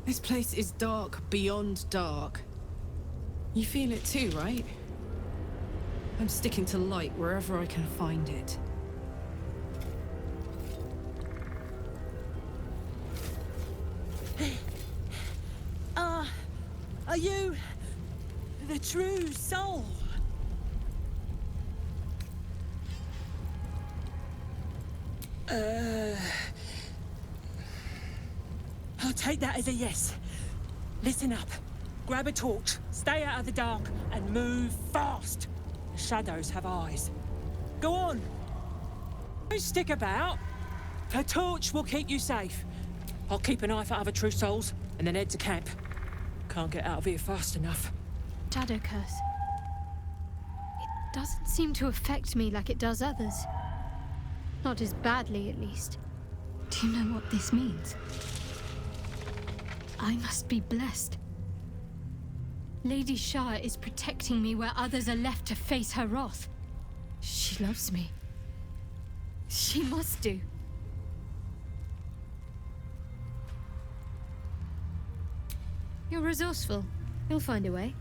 This place is dark beyond dark. You feel it too, right? I'm sticking to light wherever I can find it. Are you the true soul? I'll take that as a yes. Listen up. Grab a torch, stay out of the dark, and move fast. The shadows have eyes. Go on. Don't stick about. A torch will keep you safe. I'll keep an eye for other true souls, and then head to camp. Can't get out of here fast enough. Shadow curse. It doesn't seem to affect me like it does others. Not as badly, at least. Do you know what this means? I must be blessed. Lady Shah is protecting me where others are left to face her wrath. She loves me. She must do. You're resourceful. You'll find a way.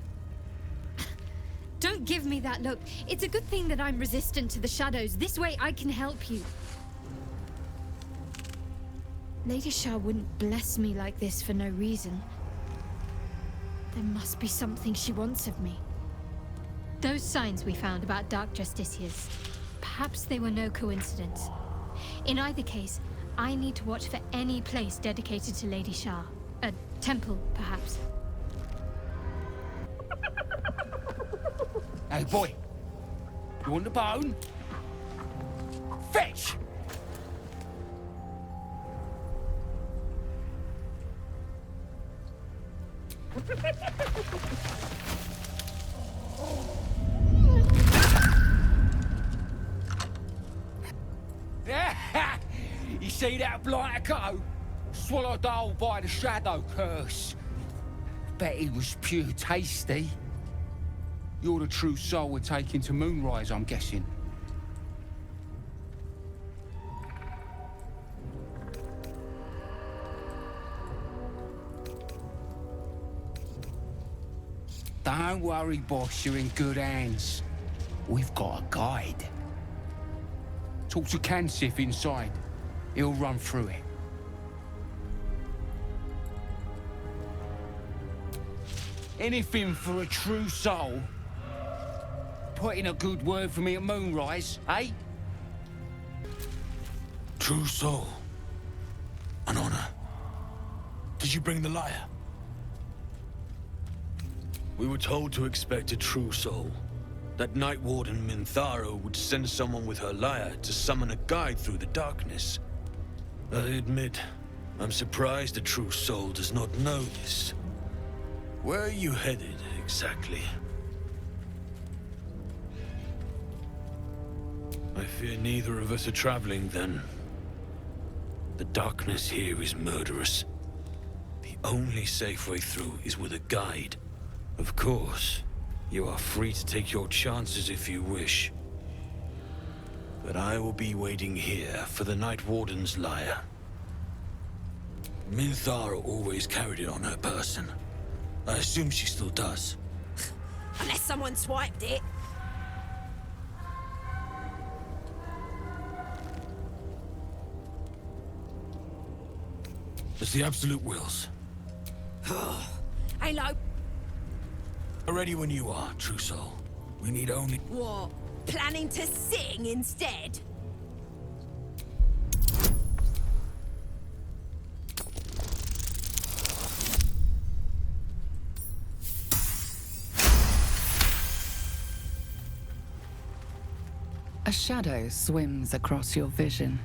Don't give me that look. It's a good thing that I'm resistant to the shadows. This way I can help you. Lady Shah wouldn't bless me like this for no reason. There must be something she wants of me. Those signs we found about dark justiciars, perhaps they were no coincidence. In either case, I need to watch for any place dedicated to Lady Shah. A temple, perhaps. Hey, boy. You want the bone? Fetch! You see that blighter go? Swallowed whole by the shadow curse. Bet he was pure tasty. You're the true soul we're taking to Moonrise, I'm guessing. Don't worry, boss, you're in good hands. We've got a guide. Talk to Kansif inside. He'll run through it. Anything for a true soul. Put in a good word for me at Moonrise, eh? True soul. An honor. Did you bring the lyre? We were told to expect a true soul. That Night Warden Minthara would send someone with her lyre to summon a guide through the darkness. I admit, I'm surprised a true soul does not know this. Where are you headed, exactly? I fear neither of us are traveling, then. The darkness here is murderous. The only safe way through is with a guide. Of course, you are free to take your chances if you wish. But I will be waiting here for the Night Warden's lyre. Minthara always carried it on her person. I assume she still does. Unless someone swiped it. It's the Absolute wills. Halo. Ready when you are, true soul. We need only... What? Planning to sing instead? A shadow swims across your vision,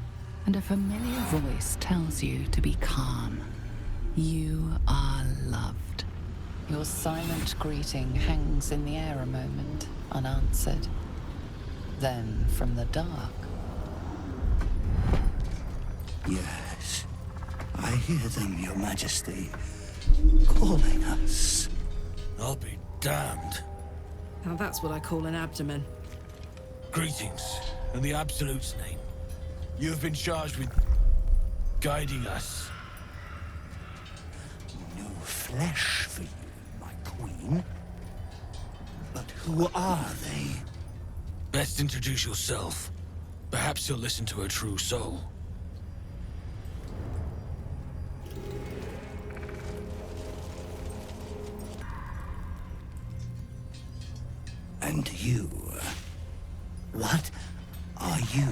and a familiar voice tells you to be calm. You are loved. Your silent greeting hangs in the air a moment, unanswered. Then, from the dark... Yes, I hear them, Your Majesty, calling us. I'll be damned. Now that's what I call an abdomen. Greetings, in the Absolute's name. You have been charged with guiding us. flesh for you, my queen. But who are they? Best introduce yourself. Perhaps you'll listen to a true soul. And you? What are you?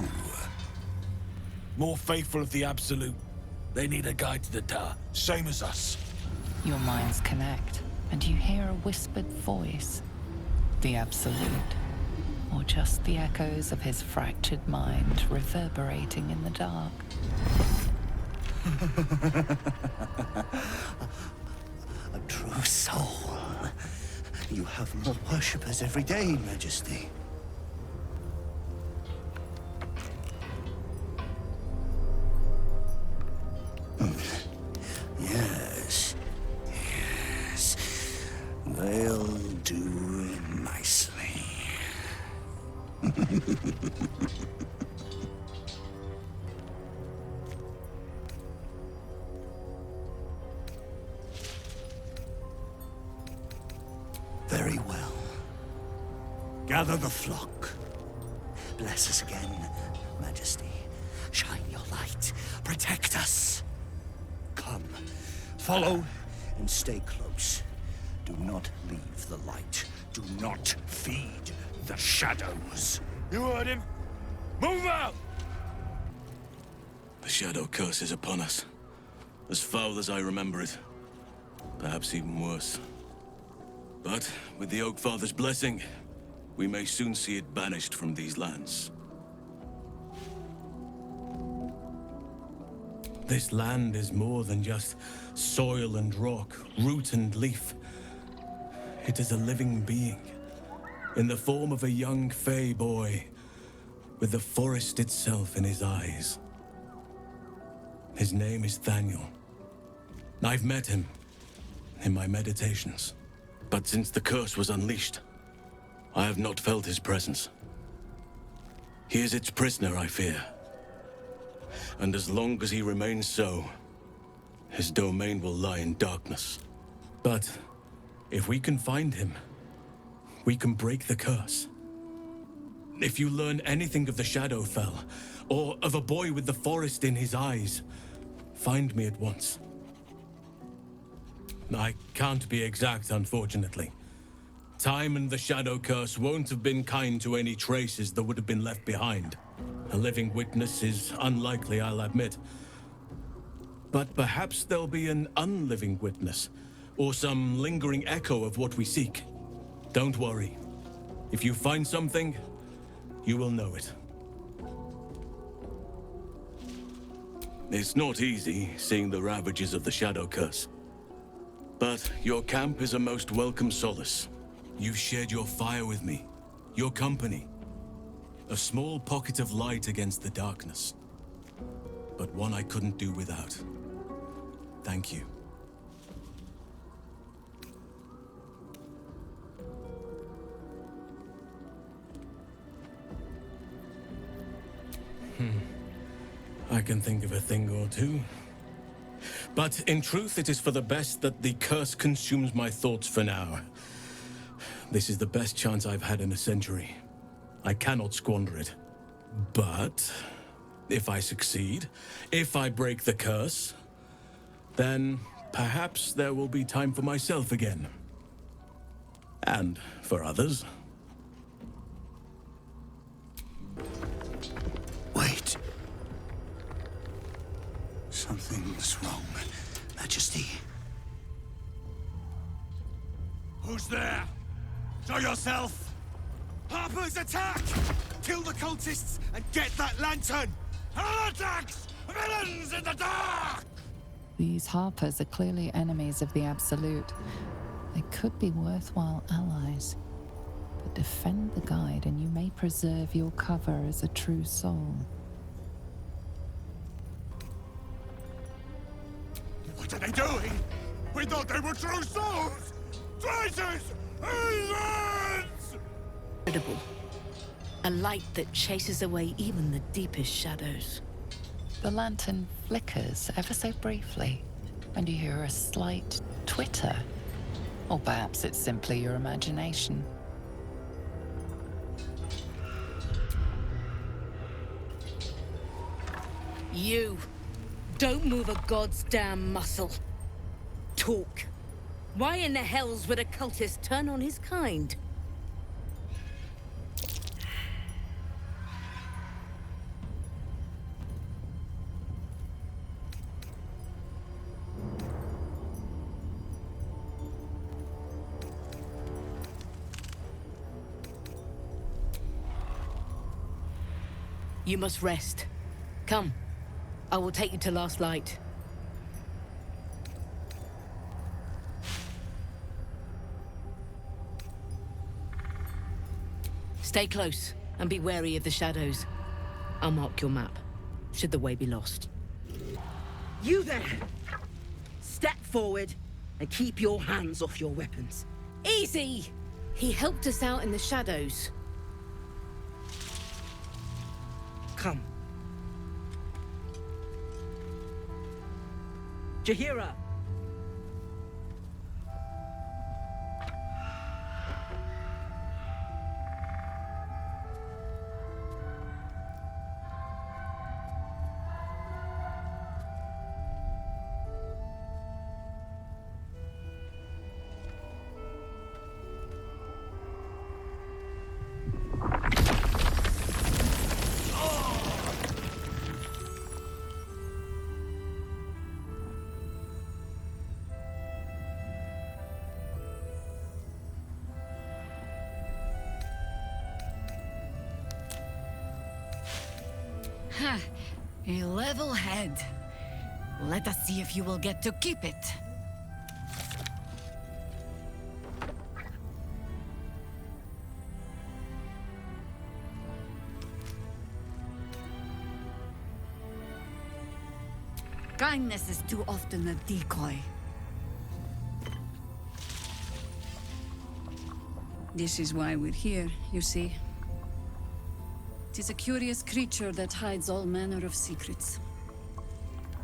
More faithful of the Absolute. They need a guide to the tower, same as us. Your minds connect, and you hear a whispered voice. The Absolute. Or just the echoes of his fractured mind reverberating in the dark. A true soul. You have more worshippers every day, Majesty. Yes. Yes. They'll do nicely. Very well. Gather the flock. Bless us again, Majesty. Shine your light. Protect us. Come. Follow and stay close. Do not leave the light. Do not feed the shadows. You heard him. Move out! The shadow curse is upon us. As foul as I remember it. Perhaps even worse. But with the Oak Father's blessing, we may soon see it banished from these lands. This land is more than just soil and rock, root and leaf. It is a living being, in the form of a young Fey boy, with the forest itself in his eyes. His name is Thaniel. I've met him in my meditations. But since the curse was unleashed, I have not felt his presence. He is its prisoner, I fear. And as long as he remains so, his domain will lie in darkness. But if we can find him, we can break the curse. If you learn anything of the Shadowfell, or of a boy with the forest in his eyes, find me at once. I can't be exact, unfortunately. Time and the Shadow Curse won't have been kind to any traces that would have been left behind. A living witness is unlikely, I'll admit. But perhaps there'll be an unliving witness, or some lingering echo of what we seek. Don't worry. If you find something, you will know it. It's not easy, seeing the ravages of the Shadow Curse. But your camp is a most welcome solace. You've shared your fire with me, your company. A small pocket of light against the darkness. But one I couldn't do without. Thank you. I can think of a thing or two. But in truth, it is for the best that the curse consumes my thoughts for now. This is the best chance I've had in a century. I cannot squander it. But if I succeed, if I break the curse, then perhaps there will be time for myself again. And for others. Wait. Something's wrong, Majesty. Who's there? Show yourself! Harpers, attack! Kill the cultists and get that lantern! Heretics! Villains in the dark! These Harpers are clearly enemies of the Absolute. They could be worthwhile allies. But defend the guide and you may preserve your cover as a true soul. What are they doing? We thought they were true souls! Traitors! Heathens! Incredible. A light that chases away even the deepest shadows. The lantern flickers ever so briefly, and you hear a slight twitter. Or perhaps it's simply your imagination. You. Don't move a god's damn muscle. Talk. Why in the hells would a cultist turn on his kind? You must rest. Come. I will take you to Last Light. Stay close, and be wary of the shadows. I'll mark your map, should the way be lost. You there! Step forward, and keep your hands off your weapons. Easy! He helped us out in the shadows. Come. Jahira! A level head. Let us see if you will get to keep it. Kindness is too often a decoy. This is why we're here, you see. It is a curious creature that hides all manner of secrets.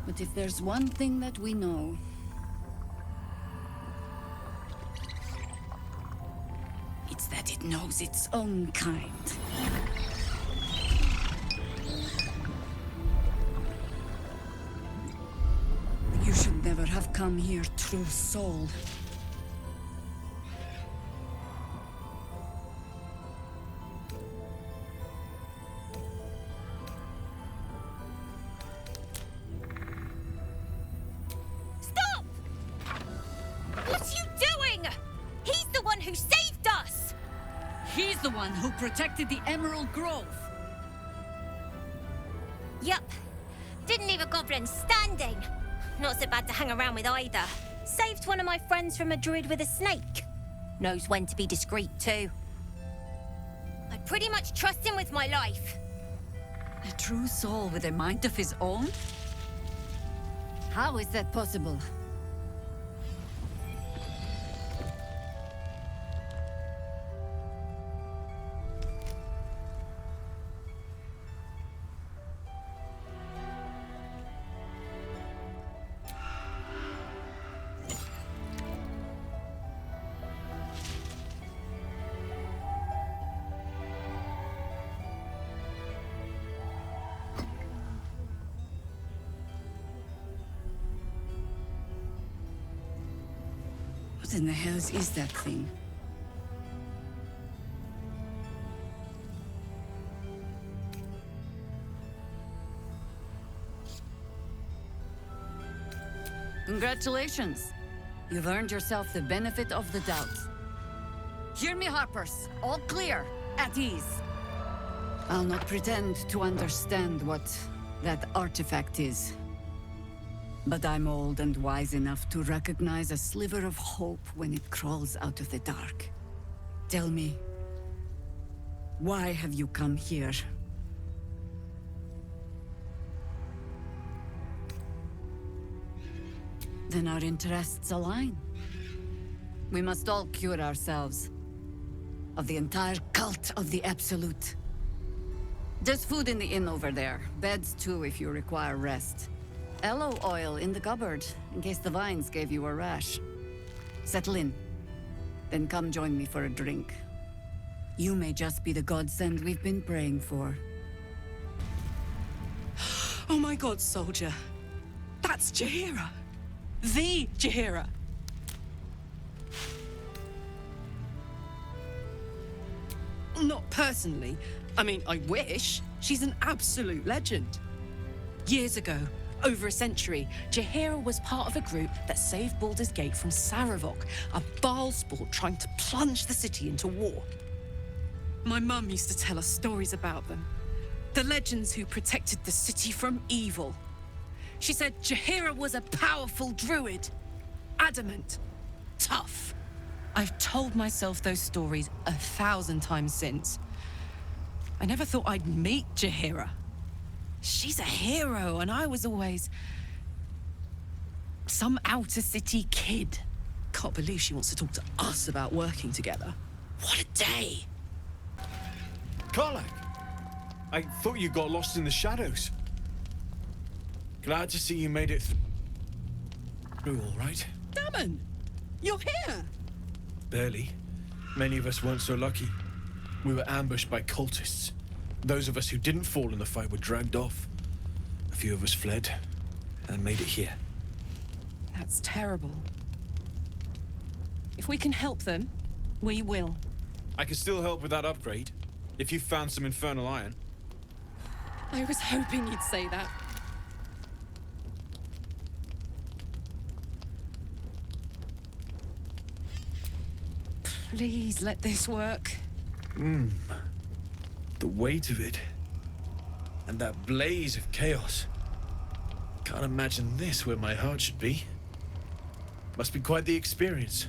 But if there's one thing that we know... it's that it knows its own kind. You should never have come here, true soul. Who protected the Emerald Grove? Yup. Didn't leave a goblin standing. Not so bad to hang around with either. Saved one of my friends from a druid with a snake. Knows when to be discreet too. I pretty much trust him with my life. A true soul with a mind of his own? How is that possible? What in the hells is that thing? Congratulations! You've earned yourself the benefit of the doubt. Hear me, Harpers. All clear. At ease. I'll not pretend to understand what that artifact is. But I'm old and wise enough to recognize a sliver of hope when it crawls out of the dark. Tell me, why have you come here? Then our interests align. We must all cure ourselves of the entire cult of the Absolute. There's food in the inn over there. Beds too if you require rest. aloe oil in the cupboard, in case the vines gave you a rash. Settle in. Then come join me for a drink. You may just be the godsend we've been praying for. Oh my god, soldier. That's Jaheira. The Jaheira. Not personally. I mean, I wish. She's an absolute legend. Years ago, over a century, Jaheira was part of a group that saved Baldur's Gate from Saravok, a Baalsport trying to plunge the city into war. My mum used to tell us stories about them. The legends who protected the city from evil. She said Jaheira was a powerful druid. Adamant. Tough. I've told myself those stories 1,000 times since. I never thought I'd meet Jaheira. She's a hero, and I was always some outer city kid. Can't believe she wants to talk to us about working together. What a day! Karlach! I thought you got lost in the shadows. Glad to see you made it through all right. Damon! You're here! Barely. Many of us weren't so lucky. We were ambushed by cultists. Those of us who didn't fall in the fight were dragged off. A few of us fled and made it here. That's terrible. If we can help them, we will. I can still help with that upgrade, if you found some infernal iron. I was hoping you'd say that. Please let this work. The weight of it. And that blaze of chaos. Can't imagine this where my heart should be. Must be quite the experience.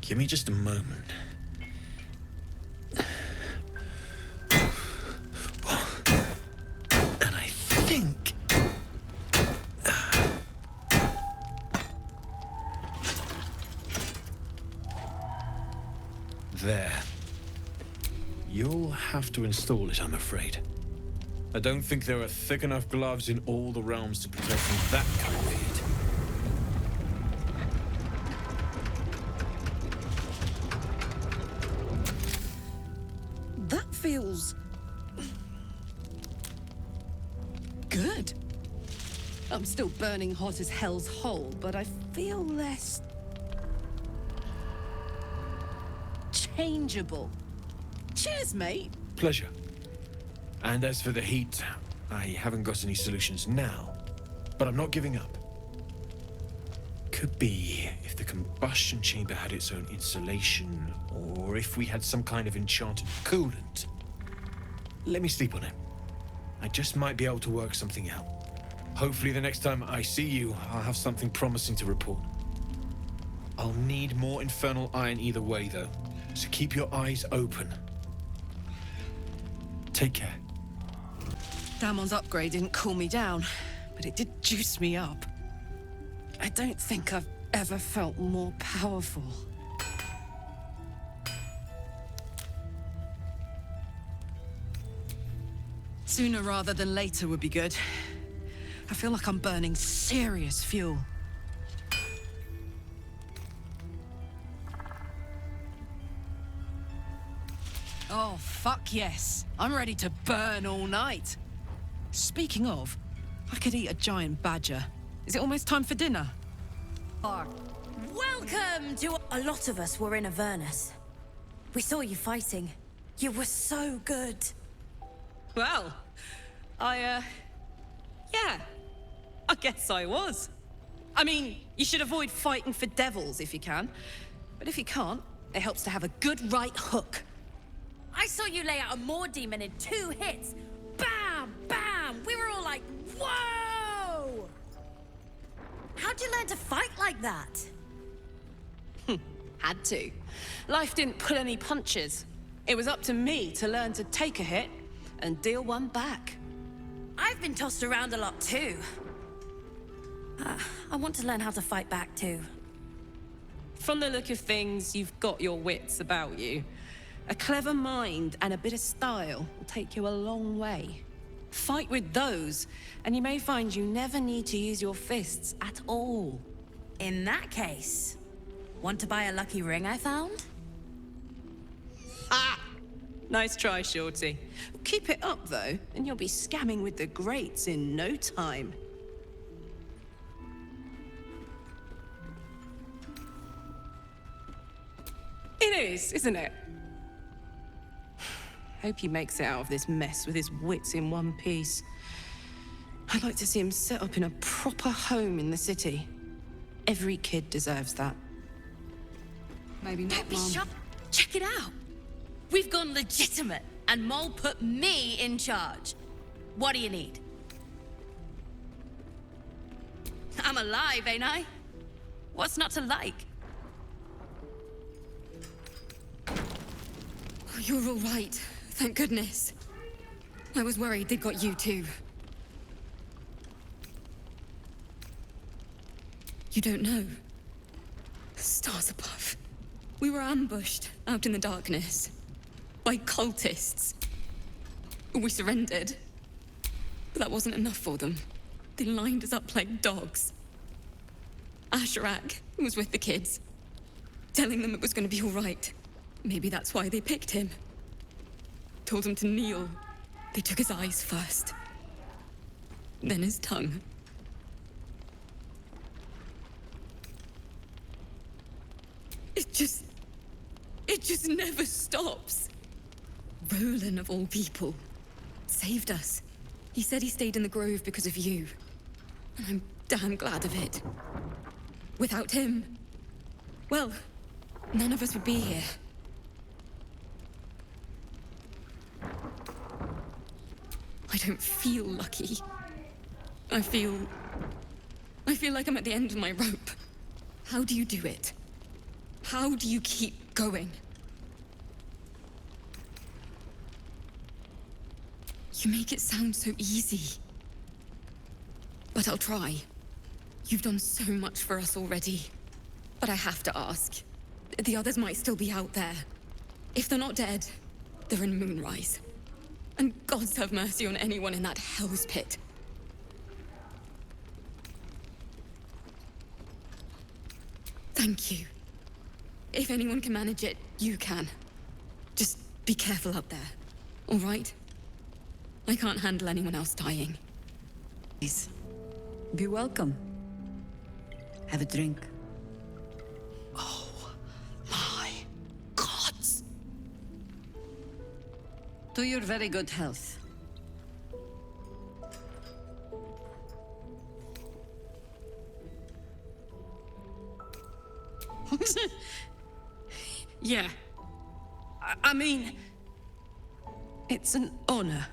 Give me just a moment. And I think... There. You'll have to install it, I'm afraid. I don't think there are thick enough gloves in all the realms to protect from that kind of heat. That feels... good. I'm still burning hot as hell's hole, but I feel less... changeable. Cheers, mate. Pleasure. And as for the heat, I haven't got any solutions now, but I'm not giving up. Could be if the combustion chamber had its own insulation, or if we had some kind of enchanted coolant. Let me sleep on it. I just might be able to work something out. Hopefully the next time I see you, I'll have something promising to report. I'll need more infernal iron either way, though, so keep your eyes open. Take care. Damon's upgrade didn't cool me down, but it did juice me up. I don't think I've ever felt more powerful. Sooner rather than later would be good. I feel like I'm burning serious fuel. Oh, fuck yes. I'm ready to burn all night. Speaking of, I could eat a giant badger. Is it almost time for dinner? Welcome to... A lot of us were in Avernus. We saw you fighting. You were so good. Well, yeah, I guess I was. I mean, you should avoid fighting for devils if you can. But if you can't, it helps to have a good right hook. I saw you lay out a Moor demon in 2 hits. Bam! Bam! We were all like, whoa! How'd you learn to fight like that? Had to. Life didn't pull any punches. It was up to me to learn to take a hit and deal one back. I've been tossed around a lot too. I want to learn how to fight back too. From the look of things, you've got your wits about you. A clever mind and a bit of style will take you a long way. Fight with those, and you may find you never need to use your fists at all. In that case, want to buy a lucky ring I found? Ah! Nice try, Shorty. Keep it up, though, and you'll be scamming with the greats in no time. It is, isn't it? Hope he makes it out of this mess with his wits in one piece. I'd like to see him set up in a proper home in the city. Every kid deserves that. Maybe not, Don't be Mom. shy. Check it out. We've gone legitimate, and Mole put me in charge. What do you need? I'm alive, ain't I? What's not to like? Oh, you're all right. Thank goodness. I was worried they'd got you too. You don't know. Stars above. We were ambushed out in the darkness by cultists. We surrendered. But that wasn't enough for them. They lined us up like dogs. Asherak was with the kids, telling them it was going to be all right. Maybe that's why they picked him. Told him to kneel. They took his eyes first. Then his tongue. It just never stops. Roland, of all people, saved us. He said he stayed in the grove because of you. And I'm damn glad of it. Without him, well, none of us would be here. I don't feel lucky. I feel like I'm at the end of my rope. How do you do it? How do you keep going? You make it sound so easy. But I'll try. You've done so much for us already. But I have to ask. The others might still be out there. If they're not dead, they're in Moonrise. And gods have mercy on anyone in that hell's pit. Thank you. If anyone can manage it, you can. Just be careful up there, all right? I can't handle anyone else dying. Please, be welcome. Have a drink. Oh, my gods. To your very good health. Yeah. I mean, it's an honor,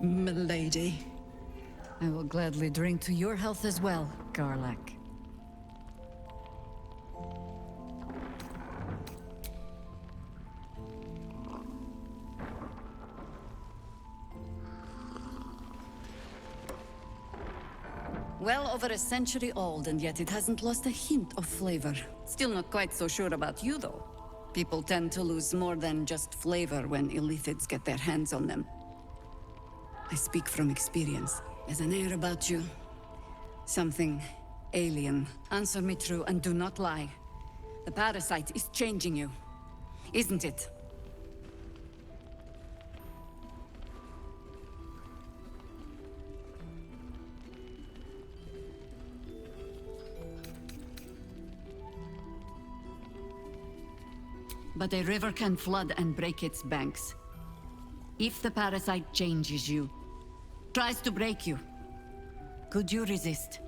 milady. I will gladly drink to your health as well, Garlac. Well over a century old, and yet it hasn't lost a hint of flavor. Still not quite so sure about you, though. People tend to lose more than just flavor when illithids get their hands on them. I speak from experience. There's an air about you. Something alien. Answer me true and do not lie. The parasite is changing you, isn't it? But a river can flood and break its banks. If the parasite changes you, tries to break you, could you resist?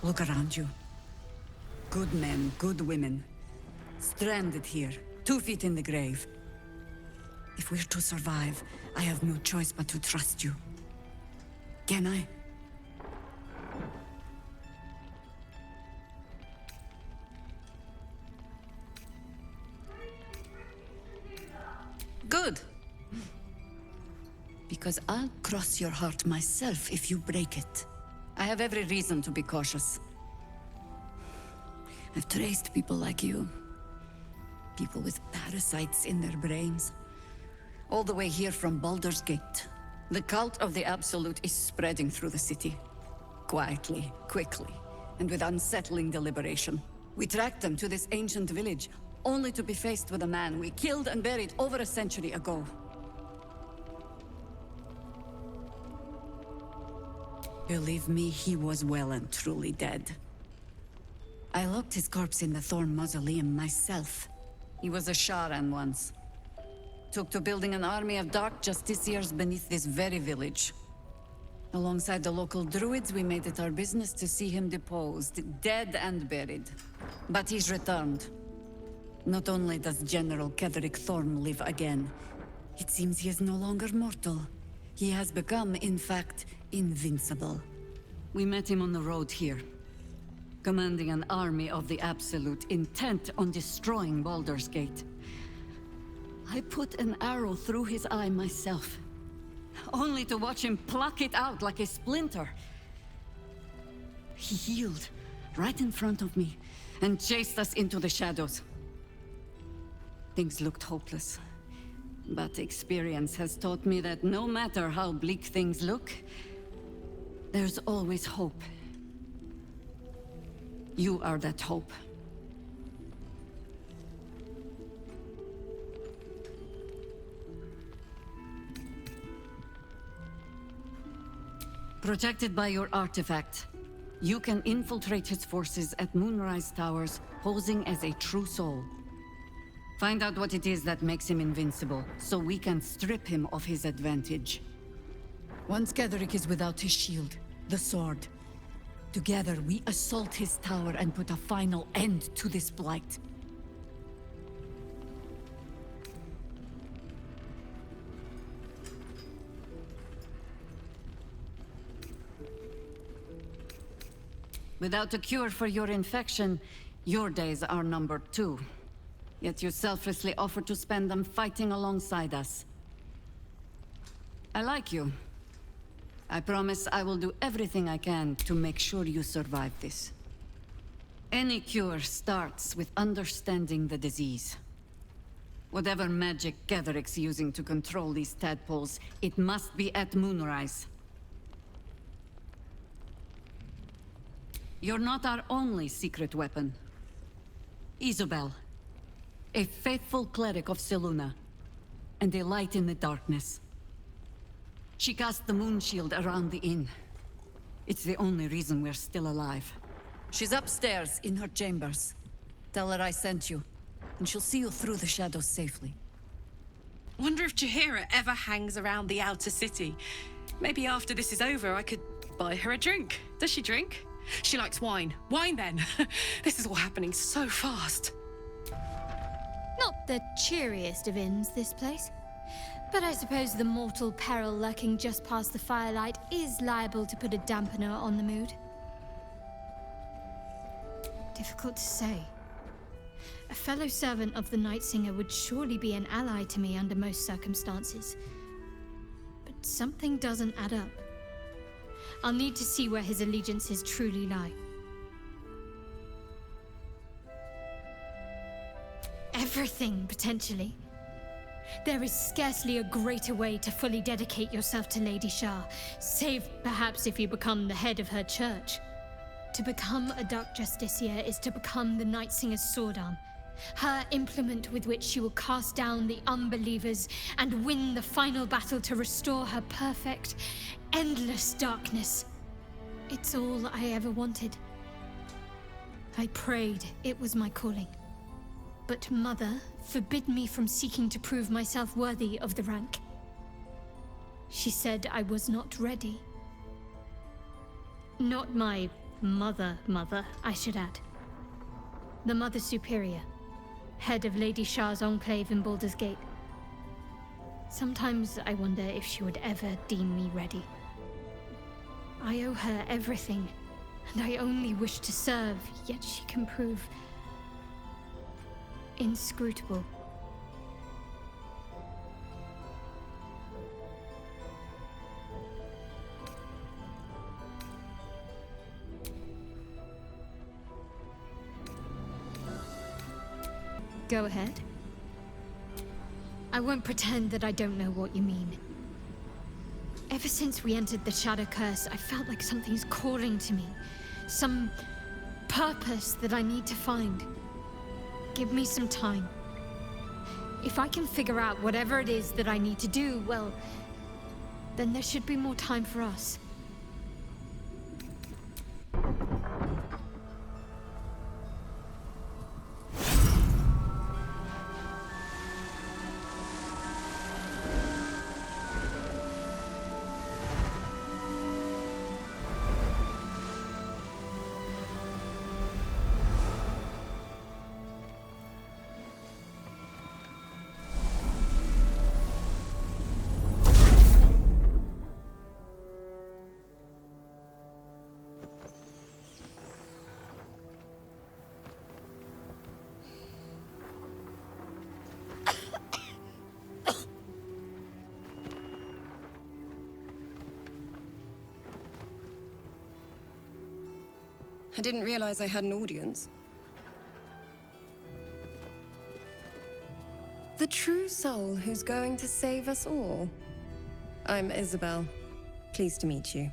Look around you. Good men, good women. Stranded here, 2 feet in the grave. If we're to survive, I have no choice but to trust you. Can I? Good. Because I'll cross your heart myself if you break it. I have every reason to be cautious. I've traced people like you. People with parasites in their brains. All the way here from Baldur's Gate. The cult of the Absolute is spreading through the city. Quietly, quickly, and with unsettling deliberation. We tracked them to this ancient village, only to be faced with a man we killed and buried over a century ago. Believe me, he was well and truly dead. I locked his corpse in the Thorn Mausoleum myself. He was a Sharan once. Took to building an army of dark justiciars beneath this very village. Alongside the local druids, we made it our business to see him deposed, dead and buried. But he's returned. Not only does General Ketheric Thorn live again, it seems he is no longer mortal. He has become, in fact, invincible. We met him on the road here, commanding an army of the Absolute, intent on destroying Baldur's Gate. I put an arrow through his eye myself, only to watch him pluck it out like a splinter. He healed right in front of me and chased us into the shadows. Things looked hopeless, but experience has taught me that no matter how bleak things look, there's always hope. You are that hope. Protected by your artifact, you can infiltrate his forces at Moonrise Towers, posing as a true soul. Find out what it is that makes him invincible, so we can strip him of his advantage. Once Ketheric is without his shield, the sword, together we assault his tower and put a final end to this blight. Without a cure for your infection, your days are numbered too. Yet you selflessly offer to spend them fighting alongside us. I like you. I promise I will do everything I can to make sure you survive this. Any cure starts with understanding the disease. Whatever magic Ketheric's using to control these tadpoles, it must be at Moonrise. You're not our only secret weapon. Isobel, a faithful cleric of Selûne, and a light in the darkness. She cast the moon shield around the inn. It's the only reason we're still alive. She's upstairs in her chambers. Tell her I sent you, and she'll see you through the shadows safely. Wonder if Jaheira ever hangs around the outer city. Maybe after this is over, I could buy her a drink. Does she drink? She likes wine. Wine, then. This is all happening so fast. Not the cheeriest of inns, this place. But I suppose the mortal peril lurking just past the firelight is liable to put a dampener on the mood. Difficult to say. A fellow servant of the Night Singer would surely be an ally to me under most circumstances. But something doesn't add up. I'll need to see where his allegiances truly lie. Everything, potentially. There is scarcely a greater way to fully dedicate yourself to Lady Shah, save perhaps if you become the head of her church. To become a Dark Justiciar is to become the Night Singer's sword arm, her implement with which she will cast down the unbelievers and win the final battle to restore her perfect, endless darkness. It's all I ever wanted. I prayed it was my calling. But Mother forbid me from seeking to prove myself worthy of the rank. She said I was not ready. Not my mother, I should add. The Mother Superior, head of Lady Shah's enclave in Baldur's Gate. Sometimes I wonder if she would ever deem me ready. I owe her everything, and I only wish to serve, yet she can prove inscrutable. Go ahead. I won't pretend that I don't know what you mean. Ever since we entered the Shadow Curse, I felt like something's calling to me. Some purpose that I need to find. Give me some time. If I can figure out whatever it is that I need to do, well, then there should be more time for us. I didn't realize I had an audience. The true soul who's going to save us all. I'm Isabel. Pleased to meet you.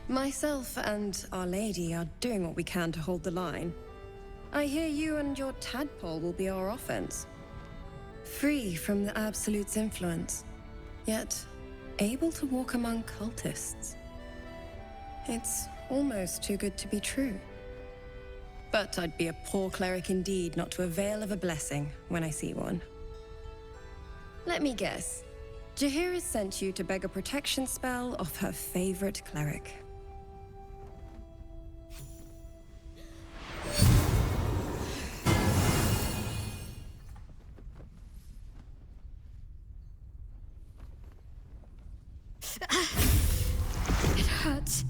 Myself and Our Lady are doing what we can to hold the line. I hear you and your tadpole will be our offense. Free from the Absolute's influence, yet able to walk among cultists. It's almost too good to be true. But I'd be a poor cleric indeed not to avail of a blessing when I see one. Let me guess. Jaheira's sent you to beg a protection spell off her favorite cleric. It hurts.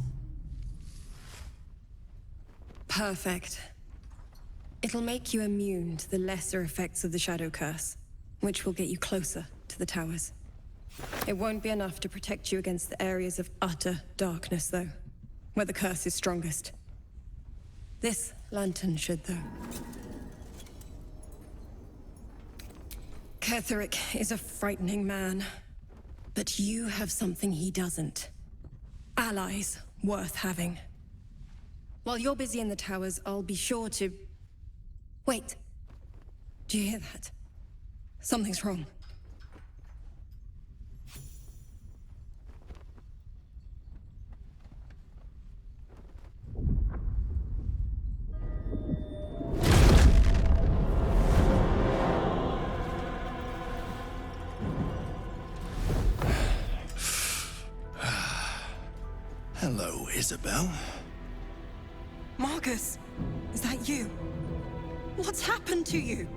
Perfect. It'll make you immune to the lesser effects of the Shadow Curse, which will get you closer to the towers. It won't be enough to protect you against the areas of utter darkness, though, where the curse is strongest. This lantern should, though. Ketheric is a frightening man, but you have something he doesn't. Allies worth having. While you're busy in the towers, I'll be sure to... Wait. Do you hear that? Something's wrong. Hello, Isabel. Marcus, is that you? What's happened to you?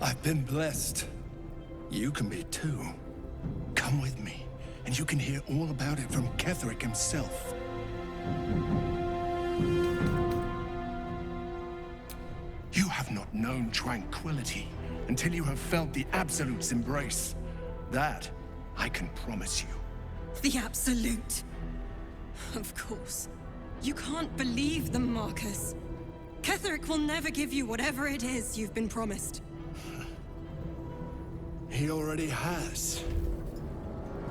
I've been blessed. You can be too. Come with me, and you can hear all about it from Ketheric himself. You have not known tranquility until you have felt the Absolute's embrace. That, I can promise you. The Absolute. Of course. You can't believe them, Marcus. Ketheric will never give you whatever it is you've been promised. He already has.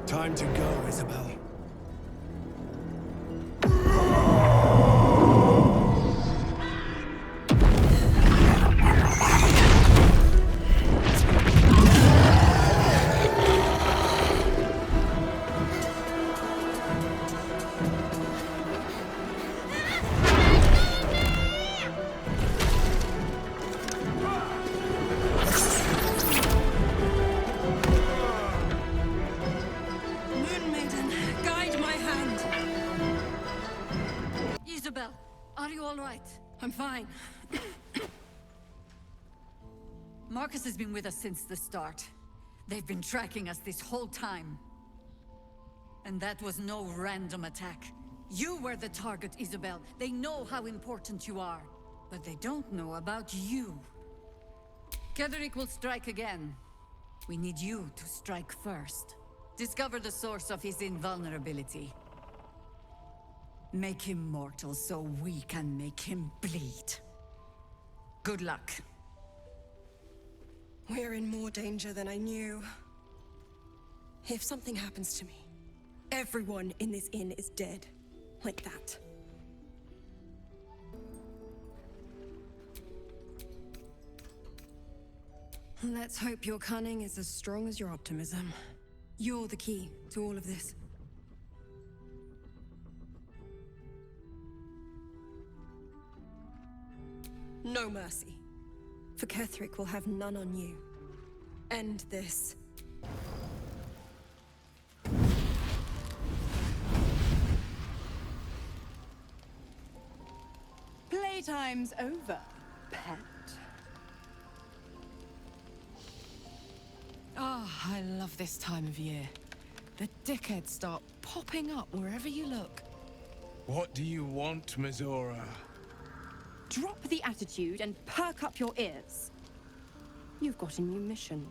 Time to go, Isabel. I'm fine. Marcus has been with us since the start. They've been tracking us this whole time. And that was no random attack. You were the target, Isabel. They know how important you are. But they don't know about you. Ketheric will strike again. We need you to strike first. Discover the source of his invulnerability. Make him mortal so we can make him bleed. Good luck. We're in more danger than I knew. If something happens to me, everyone in this inn is dead. Like that. Let's hope your cunning is as strong as your optimism. You're the key to all of this. No mercy. For Ketheric will have none on you. End this. Playtime's over, pet. Ah, I love this time of year. The dickheads start popping up wherever you look. What do you want, Mizora? Drop the attitude and perk up your ears. You've got a new mission.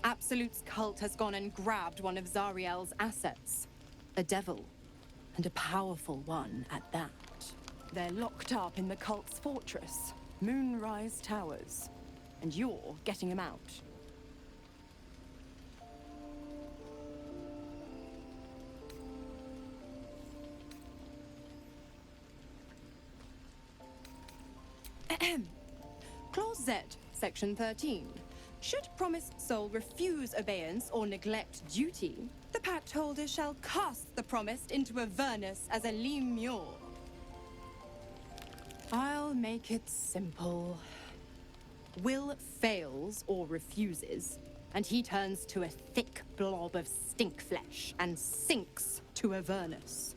Absolute's cult has gone and grabbed one of Zariel's assets. A devil. And a powerful one at that. They're locked up in the cult's fortress, Moonrise Towers. And you're getting them out. Clause Z, Section 13. Should promised soul refuse obeyance or neglect duty, the pact holder shall cast the promised into Avernus as a lemure. I'll make it simple. Will fails or refuses, and he turns to a thick blob of stink flesh and sinks to Avernus.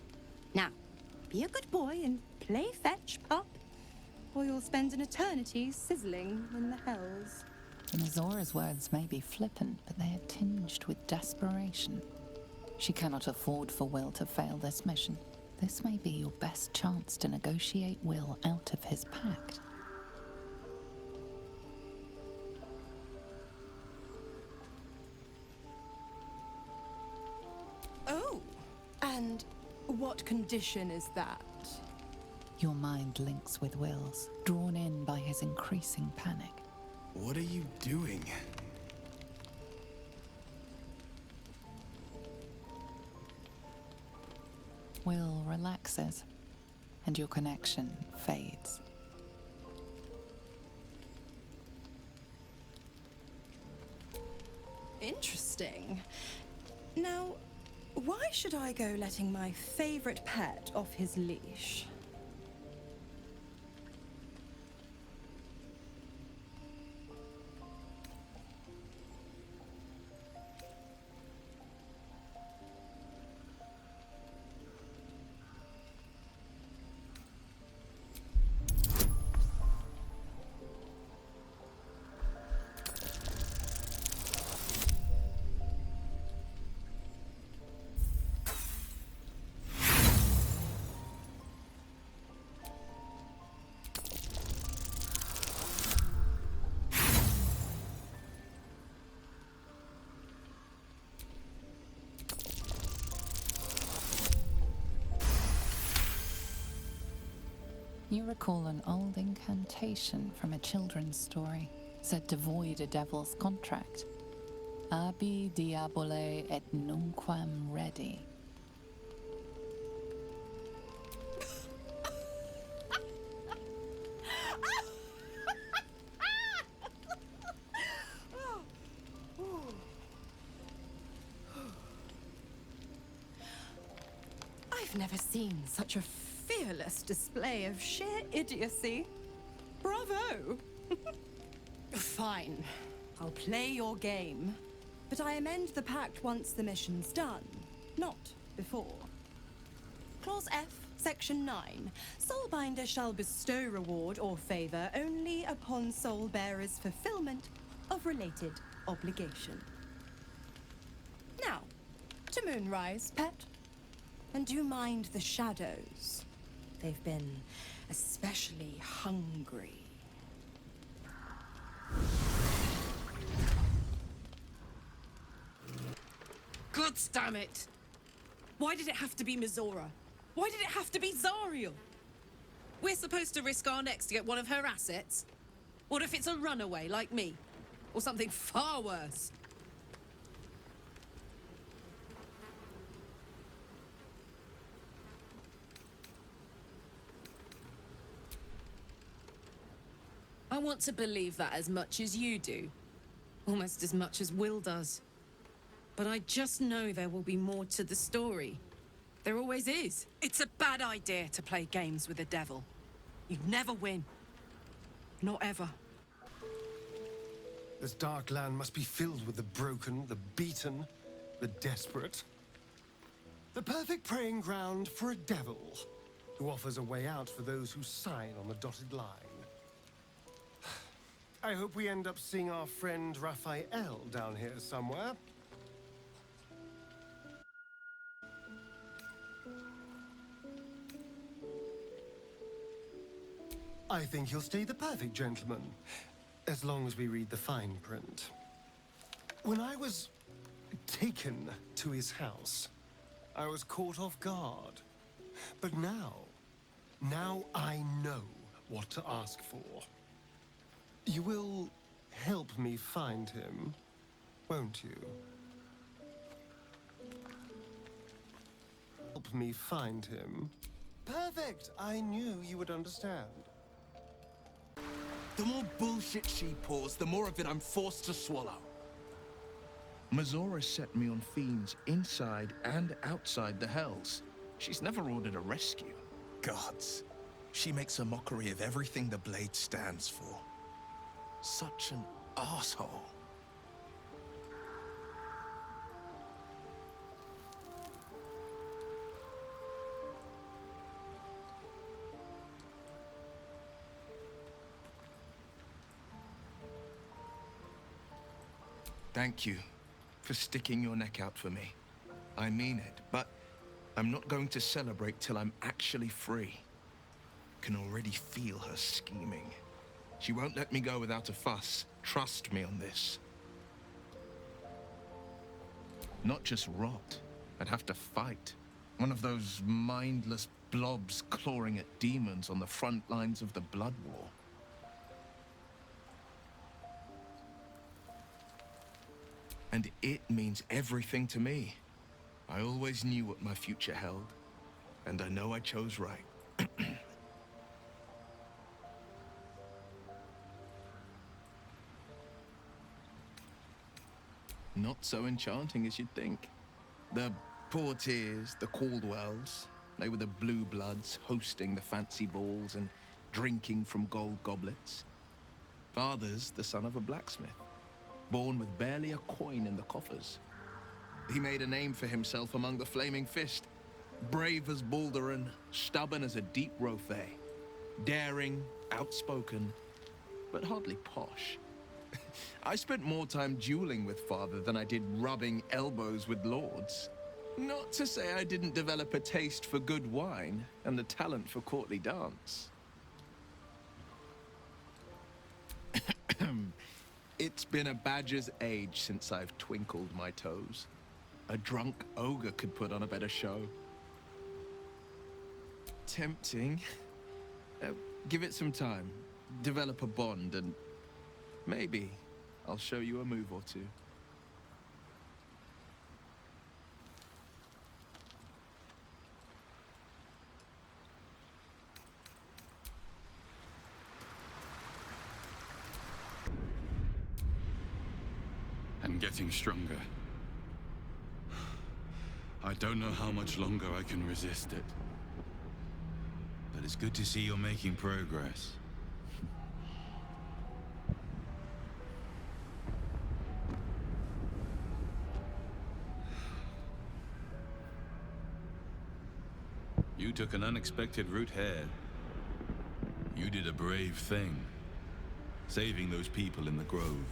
Now, be a good boy and play fetch, pup, or you'll spend an eternity sizzling in the hells. Mizora's words may be flippant, but they are tinged with desperation. She cannot afford for Will to fail this mission. This may be your best chance to negotiate Will out of his pact. Oh, and what condition is that? Your mind links with Will's, drawn in by his increasing panic. What are you doing? Will relaxes, and your connection fades. Interesting. Now, why should I go letting my favorite pet off his leash? You recall an old incantation from a children's story, said to void a devil's contract. Abi diabole et nunquam redi. I've never seen such a fearless display of sheer idiocy. Bravo! Fine. I'll play your game. But I amend the pact once the mission's done, not before. Clause F, Section 9. Soulbinder shall bestow reward or favor only upon soul bearer's fulfillment of related obligation. Now, to Moonrise, pet. And do mind the shadows. They've been especially hungry. God damn it! Why did it have to be Mizora? Why did it have to be Zariel? We're supposed to risk our necks to get one of her assets? What if it's a runaway like me? Or something far worse? I want to believe that as much as you do. Almost as much as Will does. But I just know there will be more to the story. There always is. It's a bad idea to play games with the devil. You'd never win. Not ever. This dark land must be filled with the broken, the beaten, the desperate. The perfect preying ground for a devil who offers a way out for those who sign on the dotted line. I hope we end up seeing our friend Raphael down here somewhere. I think he'll stay the perfect gentleman, as long as we read the fine print. When I was taken to his house, I was caught off guard. But now I know what to ask for. You will help me find him, won't you? Help me find him. Perfect! I knew you would understand. The more bullshit she pours, the more of it I'm forced to swallow. Mizora set me on fiends inside and outside the Hells. She's never ordered a rescue. Gods. She makes a mockery of everything the Blade stands for. Such an asshole. Thank you for sticking your neck out for me. I mean it, but I'm not going to celebrate till I'm actually free. Can already feel her scheming. She won't let me go without a fuss. Trust me on this. Not just rot. I'd have to fight. One of those mindless blobs clawing at demons on the front lines of the Blood War. And it means everything to me. I always knew what my future held, and I know I chose right. Not so enchanting as you'd think. The Portiers, the Caldwells, they were the blue bloods hosting the fancy balls and drinking from gold goblets. Father's the son of a blacksmith, born with barely a coin in the coffers. He made a name for himself among the Flaming Fist, brave as Baldur and stubborn as a deep Rothay, daring, outspoken, but hardly posh. I spent more time dueling with Father than I did rubbing elbows with lords. Not to say I didn't develop a taste for good wine and the talent for courtly dance. It's been a badger's age since I've twinkled my toes. A drunk ogre could put on a better show. Tempting. Give it some time. Develop a bond and maybe I'll show you a move or two. I'm getting stronger. I don't know how much longer I can resist it. But it's good to see you're making progress. You took an unexpected route here. You did a brave thing, saving those people in the grove.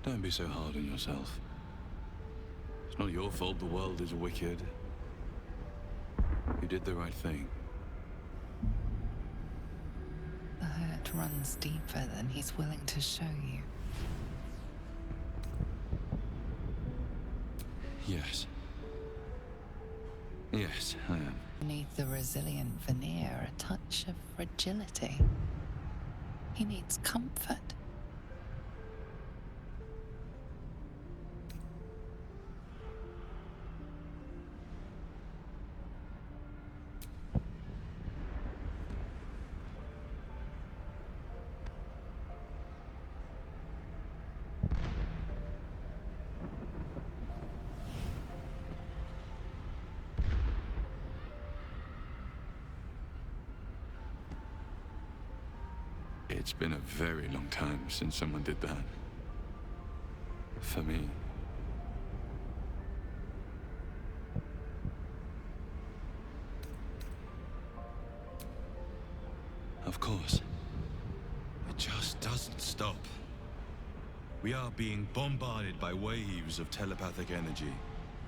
Don't be so hard on yourself. It's not your fault the world is wicked. did the right thing. The hurt runs deeper than he's willing to show you. Yes. Yes, I am. Beneath the resilient veneer, a touch of fragility. He needs comfort. It's been a very long time since someone did that. For me. Of course. It just doesn't stop. We are being bombarded by waves of telepathic energy.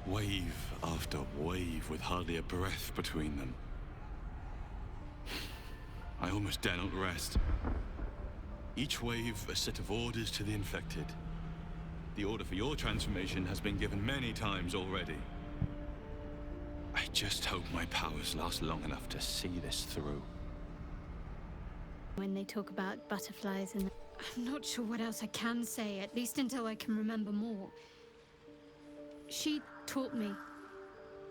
Wave after wave with hardly a breath between them. I almost dare not rest. Each wave a set of orders to the infected. The order for your transformation has been given many times already. I just hope my powers last long enough to see this through. When they talk about butterflies and... I'm not sure what else I can say, at least until I can remember more. She taught me,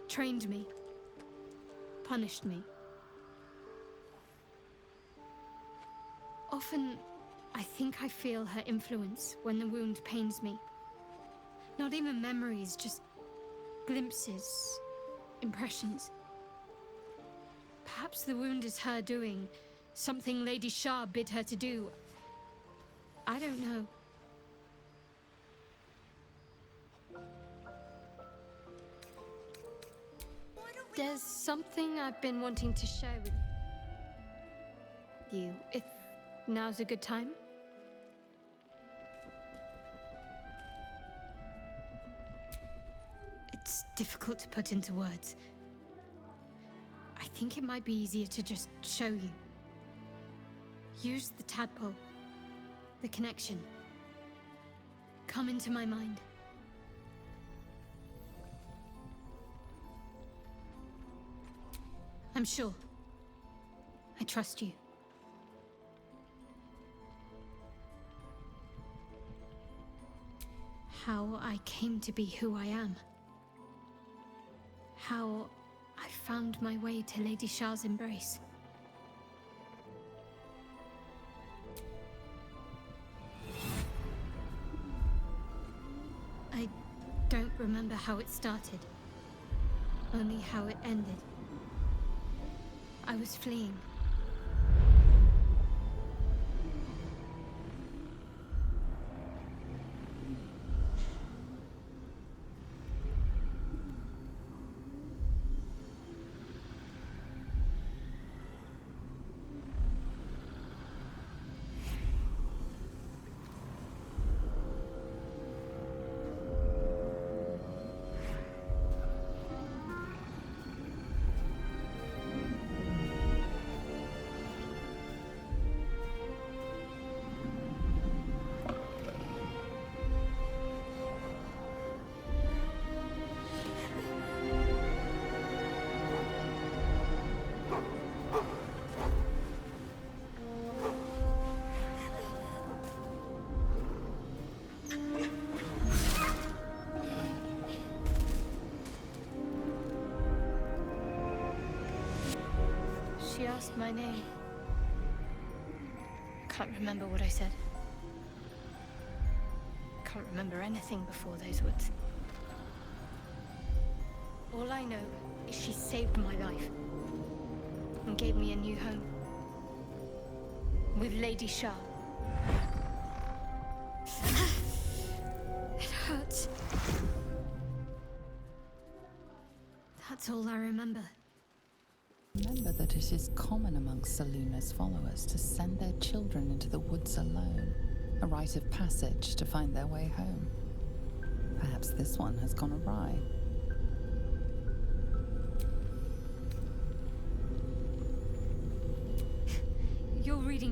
trained me, punished me. Often, I think I feel her influence when the wound pains me. Not even memories, just glimpses, impressions. Perhaps the wound is her doing something Lady Shah bid her to do. I don't know. There's something I've been wanting to share with you, if now's a good time. It's difficult to put into words. I think it might be easier to just show you. Use the tadpole, the connection. Come into my mind. I'm sure. I trust you. How I came to be who I am. How I found my way to Lady Shah's embrace. I don't remember how it started, only how it ended. I was fleeing. She asked my name. Can't remember what I said. Can't remember anything before those words. All I know is she saved my life and gave me a new home with Lady Shah. It hurts. That's all I remember. Remember that it is common amongst Seluna's followers to send their children into the woods alone, a rite of passage to find their way home. Perhaps this one has gone awry.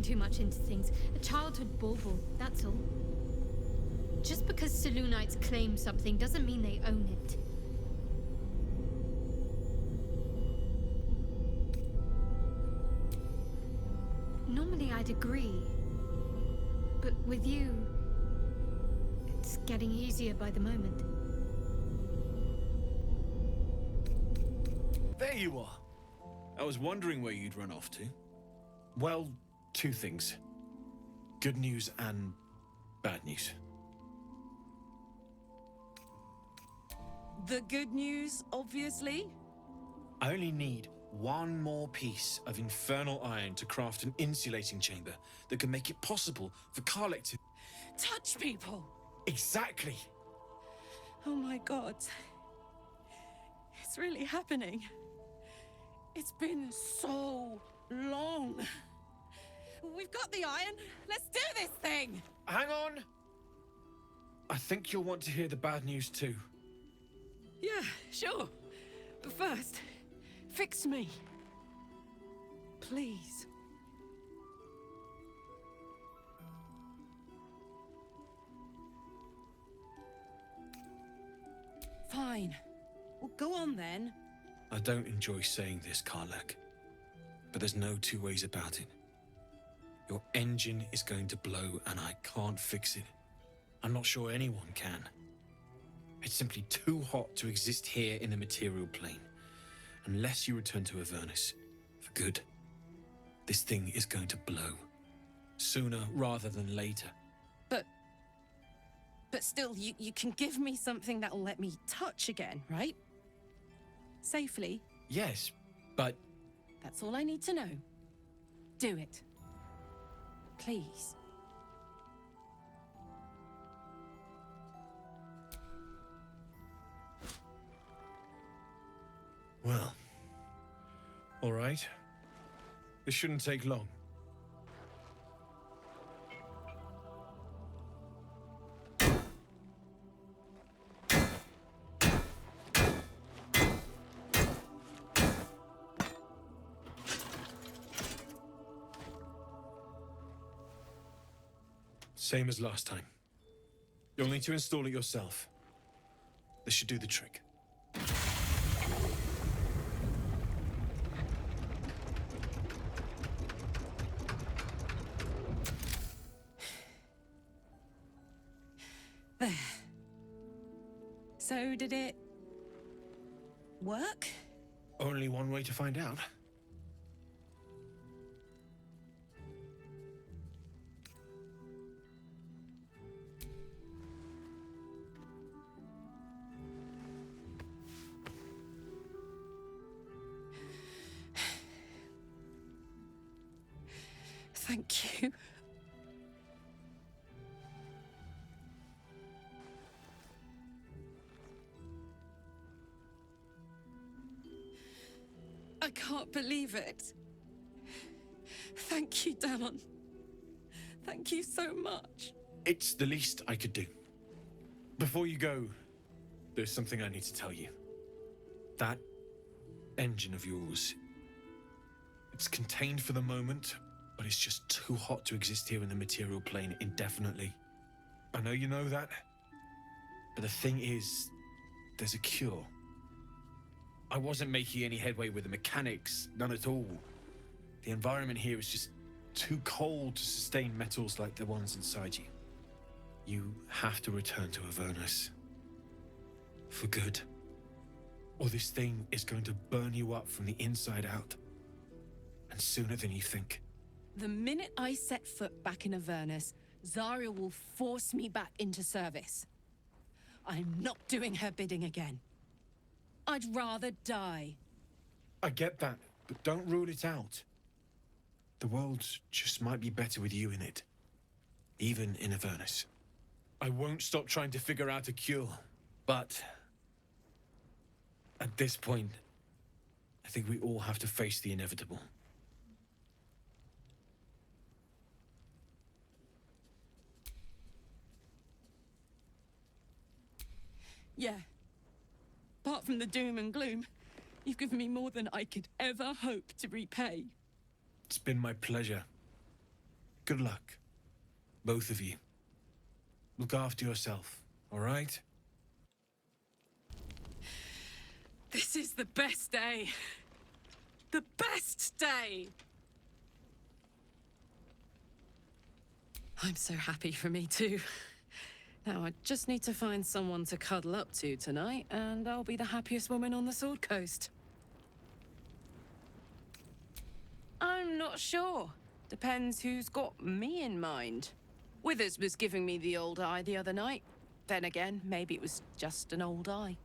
reading too much into things. A childhood bauble, that's all. Just because Selûnites claim something doesn't mean they own it. Normally I'd agree. But with you, it's getting easier by the moment. There you are. I was wondering where you'd run off to. Well, two things. Good news and bad news. The good news, obviously. I only need one more piece of infernal iron to craft an insulating chamber that can make it possible for Karlek to touch people. Exactly. Oh my god. It's really happening. It's been so long. We've got the iron. Let's do this thing. Hang on. I think you'll want to hear the bad news too. Yeah, sure. But first, fix me. Please. Fine. Well, go on then. I don't enjoy saying this, Karlek, but there's no two ways about it. Your engine is going to blow and I can't fix it. I'm not sure anyone can. It's simply too hot to exist here in the material plane. Unless you return to Avernus for good, this thing is going to blow. Sooner rather than later. But still, you can give me something that'll let me touch again, right? Safely. Yes, but... That's all I need to know. Do it. Please. Well, all right. This shouldn't take long. Same as last time. You'll need to install it yourself. This should do the trick. There. So did it work? Only one way to find out. Thank you. I can't believe it. Thank you, Dammon. Thank you so much. It's the least I could do. Before you go, there's something I need to tell you. That engine of yours, it's contained for the moment, but it's just too hot to exist here in the material plane indefinitely. I know you know that, but the thing is, there's a cure. I wasn't making any headway with the mechanics, none at all. The environment here is just too cold to sustain metals like the ones inside you. You have to return to Avernus. For good. Or this thing is going to burn you up from the inside out. And sooner than you think. The minute I set foot back in Avernus, Zarya will force me back into service. I'm not doing her bidding again. I'd rather die. I get that, but don't rule it out. The world just might be better with you in it. Even in Avernus. I won't stop trying to figure out a cure, but... at this point, I think we all have to face the inevitable. Yeah. Apart from the doom and gloom, you've given me more than I could ever hope to repay. It's been my pleasure. Good luck. Both of you. Look after yourself, all right? This is the best day. The best day! I'm so happy for me too. Now I just need to find someone to cuddle up to tonight, and I'll be the happiest woman on the Sword Coast. I'm not sure. Depends who's got me in mind. Withers was giving me the old eye the other night. Then again, maybe it was just an old eye.